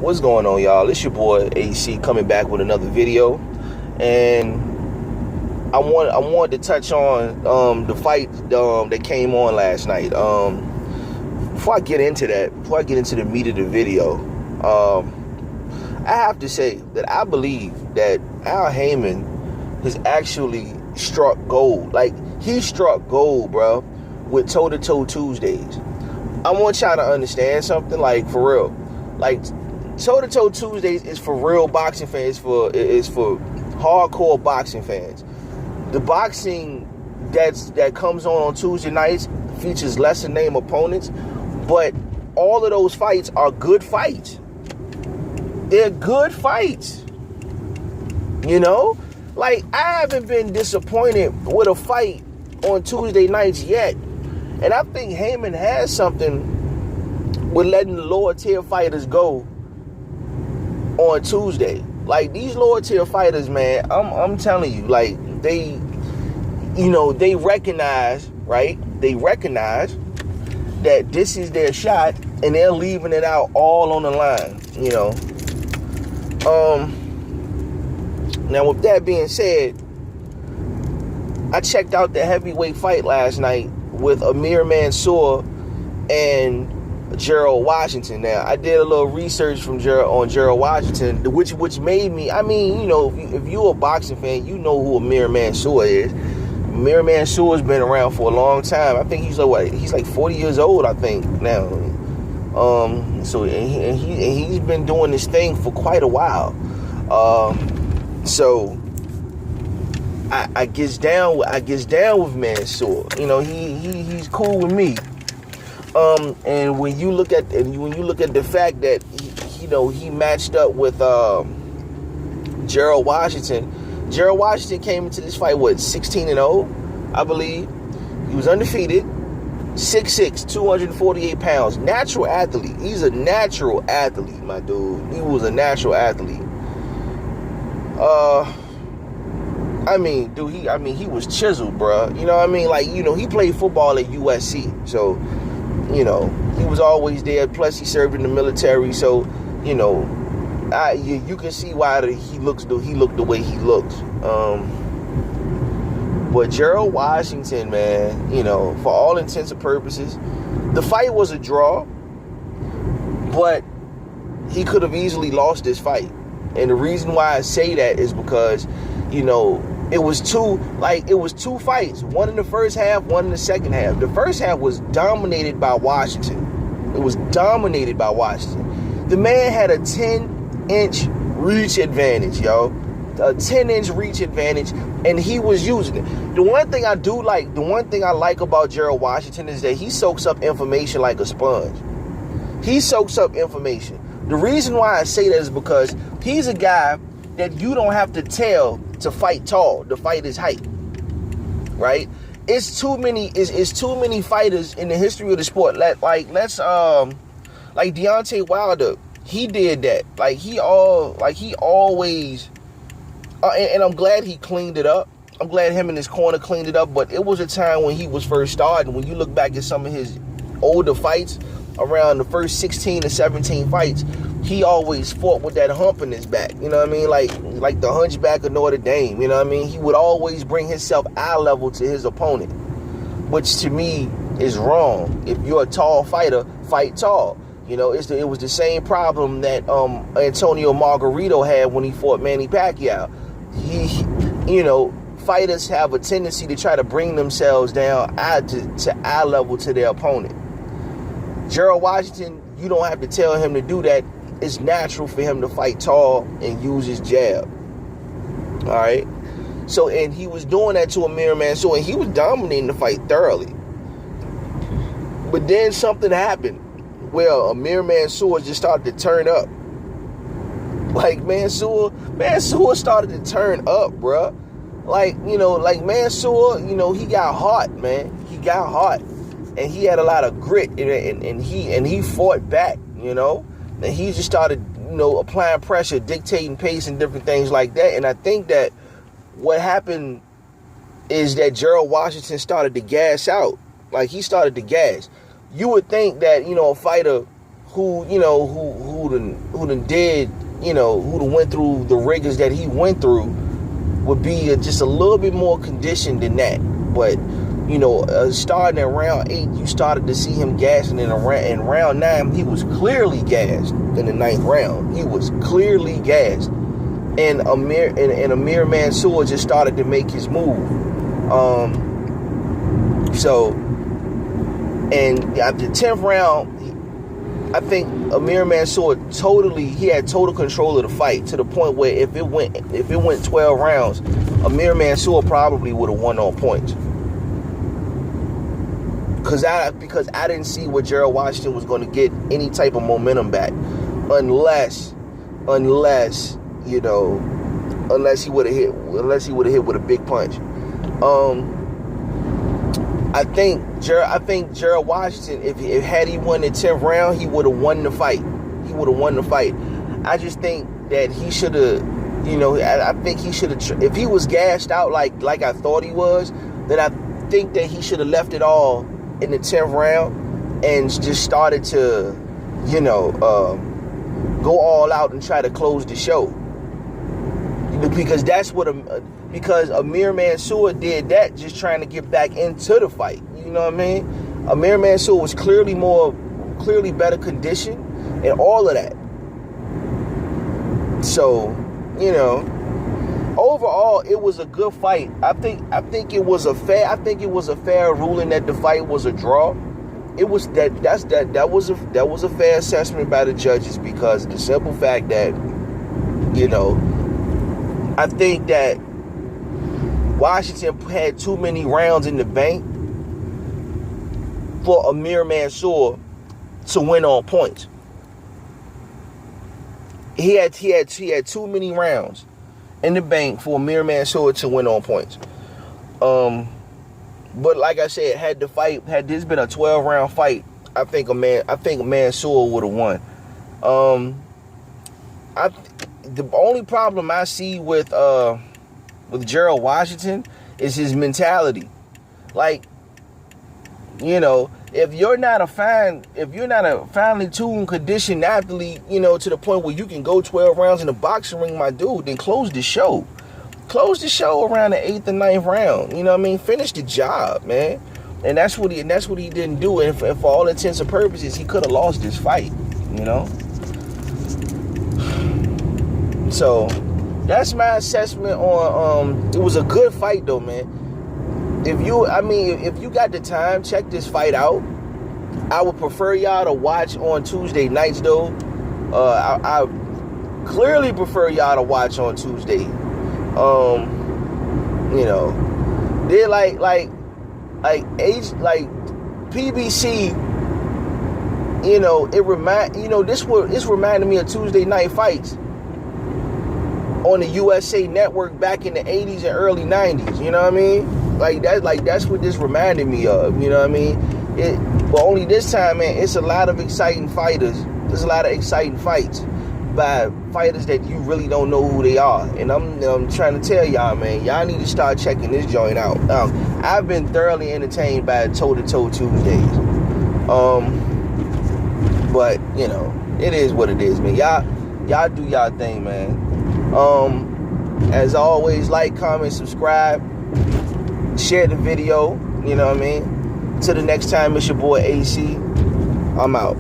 What's going on, y'all? It's your boy AC coming back with another video, and I wanted to touch on the fight that came on last night. Before I get into the meat of the video, I have to say that I believe that Al Heyman has actually struck gold. Like, he struck gold, bro, with toe-to-toe Tuesdays. I want y'all to understand something, like, for real. Like, toe-to-toe Tuesdays is for real boxing fans. It's for hardcore boxing fans. The boxing that comes on Tuesday nights features lesser name opponents, but all of those fights are good fights. They're good fights. You know? Like, I haven't been disappointed with a fight on Tuesday nights yet. And I think Heyman has something with letting the lower tier fighters go on Tuesday. Like, these lower tier fighters, man, I'm telling you, like, they recognize, right? They recognize that this is their shot, and they're leaving it out all on the line, you know. Now, with that being said, I checked out the heavyweight fight last night with Amir Mansour and Gerald Washington. Now, I did a little research on Gerald Washington, which made me, I mean, you know, if you're a boxing fan, you know who Amir Mansour is. Amir Mansour's been around for a long time. I think he's like 40 years old, I think, now. So he's been doing this thing for quite a while. So I gets down with Mansour. You know, he's cool with me. And when you look at the fact that he matched up with Gerald Washington. Gerald Washington came into this fight 16-0, I believe. He was undefeated, 6'6", 248 pounds, natural athlete. He's a natural athlete, my dude. He was a natural athlete. He was chiseled, bro. You know what I mean? Like, he played football at USC, so he was always there. Plus, he served in the military, so you can see why he looked the way he looked. But Gerald Washington, man, for all intents and purposes, the fight was a draw, but he could have easily lost this fight. And the reason why I say that is because, it was two fights, one in the first half, one in the second half. The first half was dominated by Washington. It was dominated by Washington. The man had a 10-inch reach advantage, yo. A 10-inch reach advantage, and he was using it. The one thing I like about Gerald Washington is that he soaks up information like a sponge. He soaks up information. The reason why I say that is because he's a guy that you don't have to tell to fight tall, to fight his height, right? It's too many fighters in the history of the sport. Like Deontay Wilder, he did that. He always, and I'm glad he cleaned it up. I'm glad him and his corner cleaned it up. But it was a time when he was first starting. When you look back at some of his older fights, around the first 16 to 17 fights, he always fought with that hump in his back. You know what I mean? Like the Hunchback of Notre Dame. You know what I mean? He would always bring himself eye level to his opponent, which to me is wrong. If you're a tall fighter, fight tall. It was the same problem that Antonio Margarito had when he fought Manny Pacquiao. Fighters have a tendency to try to bring themselves down to eye level to their opponent. Gerald Washington, you don't have to tell him to do that. It's natural for him to fight tall and use his jab. All right? So, and he was doing that to Amir Mansour, and he was dominating the fight thoroughly. But then something happened. Well, Amir Mansour just started to turn up. Like, Mansour started to turn up, bruh. Like Mansour, he got hot, man. He got hot. And he had a lot of grit, and he fought back, And he just started, applying pressure, dictating pace and different things like that. And I think that what happened is that Gerald Washington started to gas out. Like, he started to gas. You would think that, a fighter who done did, who done went through the rigors that he went through would be just a little bit more conditioned than that. But, starting at round 8, you started to see him gassing in round 9. He was clearly gassed in the 9th round. He was clearly gassed. And Amir Mansour just started to make his move. And at the 10th round, I think Amir Mansour he had total control of the fight, to the point where if it went 12 rounds, Amir Mansour probably would have won on points. Because I didn't see where Gerald Washington was going to get any type of momentum back, unless he would have hit with a big punch. I think Gerald Washington, if he won the 10th round, he would have won the fight. I just think that he should have, I think he should have, if he was gassed out like I thought he was, then I think that he should have left it all in the 10th round and just started to, go all out and try to close the show. Because because Amir Mansour did that just trying to get back into the fight. You know what I mean? Amir Mansour was clearly better conditioned and all of that. So, overall it was a good fight. I think it was a fair ruling that the fight was a draw. It was that was a fair assessment by the judges, because of the simple fact that, I think that Washington had too many rounds in the bank for Amir Mansour to win on points. He had too many rounds in the bank for Amir Mansour to win on points. But like I said, had this been a 12-round fight, I think Mansour would have won. The only problem I see with Gerald Washington is his mentality. Like, if you're not a finely tuned, conditioned athlete, to the point where you can go 12 rounds in a boxing ring, my dude, then close the show. Close the show around the 8th and 9th round. You know what I mean? Finish the job, man. And that's what he didn't do. And for all intents and purposes, he could have lost this fight. So that's my assessment on. It was a good fight though, man. If you got the time, check this fight out. I would prefer y'all to watch on Tuesday nights though. I clearly prefer y'all to watch on Tuesday. They're like PBC. This reminded me of Tuesday night fights on the USA Network back in the 80s and early 90s. You know what I mean? That's what this reminded me of. You know what I mean? But only this time, man, it's a lot of exciting fighters. There's a lot of exciting fights by fighters that you really don't know who they are. And I'm trying to tell y'all, man, y'all need to start checking this joint out. I've been thoroughly entertained by Toe-to-Toe Tuesdays. But, it is what it is, man. Y'all do y'all thing, man. As always, like, comment, subscribe, share the video, you know what I mean? Till the next time, it's your boy AC. I'm out.